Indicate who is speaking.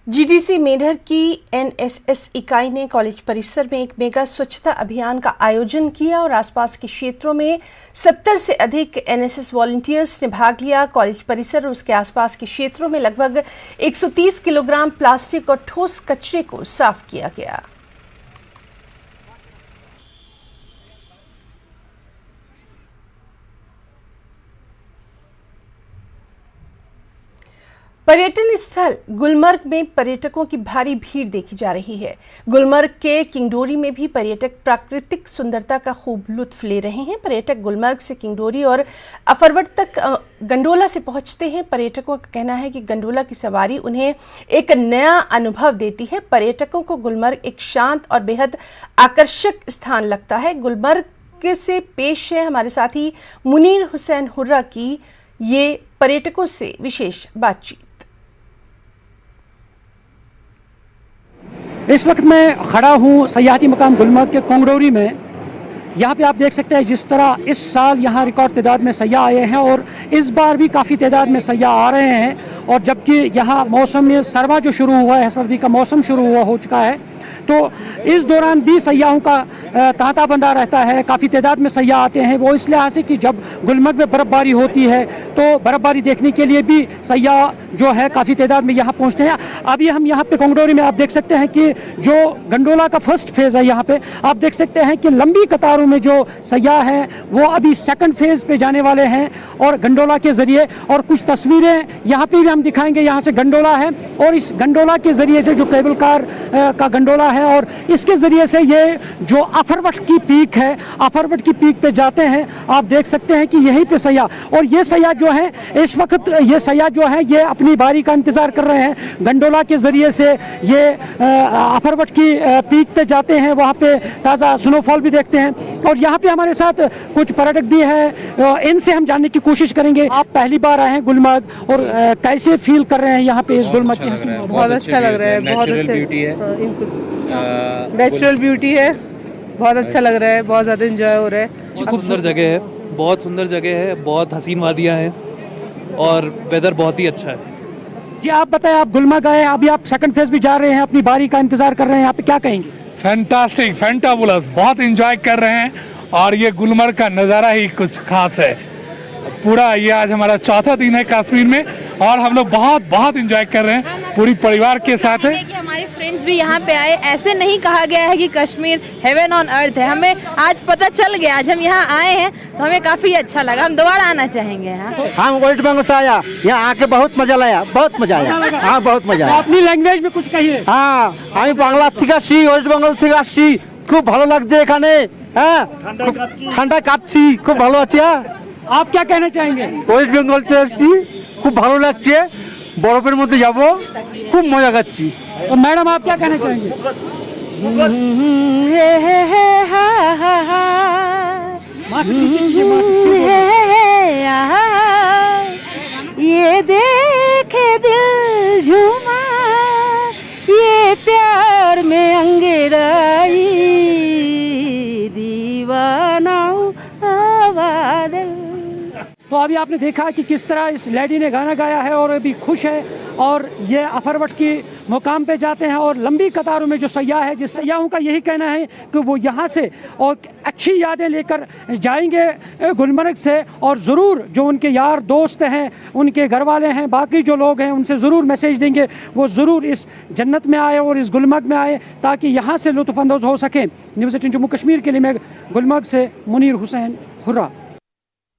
Speaker 1: GDC Mendhar की NSS इकाई ने कॉलेज परिसर में एक मेगा स्वच्छता अभियान का आयोजन किया और आसपास के क्षेत्रों में 70 से अधिक एनएसएस वॉलंटियर्स ने भाग लिया। कॉलेज परिसर और उसके आसपास के क्षेत्रों में लगभग 130 किलोग्राम प्लास्टिक और ठोस कचरे को साफ किया गया। पर्यटन स्थल गुलमर्ग में पर्यटकों की भारी भीड़ देखी जा रही है। गुलमर्ग के किंगडोरी में भी पर्यटक प्राकृतिक सुंदरता का खूब लुत्फ ले रहे हैं। पर्यटक गुलमर्ग से किंगडोरी और अफरवट तक गंडोला से पहुंचते हैं। पर्यटकों का कहना है कि गंडोला की सवारी उन्हें एक नया अनुभव देती है। पर्यटकों को गुलमर्ग एक शांत और बेहद आकर्षक स्थान लगता है। गुलमर्ग से पेश है हमारे साथी मुनीर हुसैन हुर्रा की ये पर्यटकों से विशेष बातचीत।
Speaker 2: इस वक्त मैं खड़ा हूँ सयाहती मकाम गुलमर्ग के किंगडोरी में। यहाँ पे आप देख सकते हैं जिस तरह इस साल यहाँ रिकॉर्ड तादाद में सयाह आए हैं और इस बार भी काफ़ी तादाद में सयाह आ रहे हैं। और जबकि यहाँ मौसम में सरमा जो शुरू हुआ है, सर्दी का मौसम शुरू हो चुका है, तो इस दौरान भी सयाहों का तांता बंधा रहता है। काफ़ी तादाद में सयाह आते हैं। वो इस लिहाज से कि जब गुलमर्ग में बर्फ़बारी होती है तो बर्फ़बारी देखने के लिए भी सयाह जो है काफ़ी तादाद में यहाँ पहुँचते हैं। अभी हम यहाँ पे किंगडोरी में आप देख सकते हैं कि जो गंडोला का फर्स्ट फेज़ है, यहाँ पे आप देख सकते हैं कि लंबी कतारों में जो सयाह हैं वो अभी सेकंड फेज़ पे जाने वाले हैं और गंडोला के ज़रिए। और कुछ तस्वीरें यहाँ पे भी हम दिखाएंगे। यहाँ से गंडोला है और इस गंडोला के ज़रिए से जो केबल कार का गंडोला है और इसके ज़रिए से ये जो अफरवट की पीक है, अफरवट की पीक पे जाते हैं। आप देख सकते हैं कि यहीं पे सयाह, और ये सयाह जो है इस वक्त ये सयाह जो है ये अपनी बारी का इंतज़ार कर रहे हैं। गंडोला के ज़रिए से ये अफरवट की पीक पे जाते हैं, वहाँ पे ताज़ा स्नोफॉल भी देखते हैं। और यहाँ पे हमारे साथ कुछ पर्यटक भी हैं, इनसे हम जानने की कोशिश करेंगे। आप पहली बार आए हैं गुलमर्ग और कैसे फील कर रहे हैं यहाँ पे इस गुलमर्ग के?
Speaker 3: बहुत अच्छा लग रहा है, बहुत अच्छा ब्यूटी है, नेचुरल ब्यूटी है, बहुत अच्छा लग रहा है, बहुत ज़्यादा एंजॉय हो रहा है।
Speaker 4: बहुत सुंदर जगह है, बहुत सुंदर जगह है, बहुत हसीन वादियाँ हैं और वेदर बहुत ही अच्छा है।
Speaker 2: जी आप बताएं, आप गुलमर्ग आए, अभी आप सेकंड फेज भी जा रहे हैं, अपनी बारी का इंतजार कर रहे हैं, यहाँ पे क्या कहेंगे?
Speaker 5: फैंटास्टिक, फैंटाबुलस, बहुत एंजॉय कर रहे हैं और ये गुलमर्ग का नज़ारा ही कुछ खास है। पूरा ये आज हमारा चौथा दिन है कश्मीर में और हम लोग बहुत एंजॉय कर रहे हैं, पूरी परिवार के साथ है।
Speaker 3: हमारे फ्रेंड्स भी यहाँ पे आए। ऐसे नहीं कहा गया है कि कश्मीर हेवन ऑन अर्थ है, हमें आज पता चल गया। आज हम यहाँ आए हैं तो हमें काफी अच्छा लगा, हम दोबारा आना चाहेंगे।
Speaker 6: हम वेस्ट बंगाल से आया, यहाँ आके बहुत मजा लाया, बहुत मजा आया। हाँ बहुत मजा आया।
Speaker 2: अपनी लैंग्वेज में कुछ कहिए।
Speaker 6: हाँ আমি বাংলা থেকে আসছি, ওয়েস্ট বেঙ্গল থেকে আসছি, খুব ভালো লাগছে এখানে। হ্যাঁ ঠান্ডা কাঁপছি, খুব ভালো আছি।
Speaker 2: आप क्या कहना चाहेंगे?
Speaker 6: ওয়েস্ট বেঙ্গল থেকে আসছি, খুব ভালো লাগছে, বরফের মধ্যে যাব, খুব মজা করছি।
Speaker 2: तो मैडम आप क्या कहना चाहेंगे?
Speaker 7: ये देखे दिल झूमा, ये प्यार में अंगड़ाई, दीवाना बादल।
Speaker 2: तो अभी आपने देखा कि किस तरह इस लेडी ने गाना गाया है और अभी खुश है और ये अफरवट की मुकाम पे जाते हैं और लंबी कतारों में जो सयाह है, जिस सयाहों का यही कहना है कि वो यहाँ से और अच्छी यादें लेकर जाएंगे गुलमर्ग से। और ज़रूर जो उनके यार दोस्त हैं, उनके घर वाले हैं, बाकी जो लोग हैं, उनसे ज़रूर मैसेज देंगे वो ज़रूर इस जन्नत में आए और इस गुलमर्ग में आए ताकि यहाँ से लुत्फ़अंदोज़ हो सकें। न्यूज़ 18 जम्मू कश्मीर के लिए मैं गुलमर्ग से मुनीर हुसैन हुर्रा।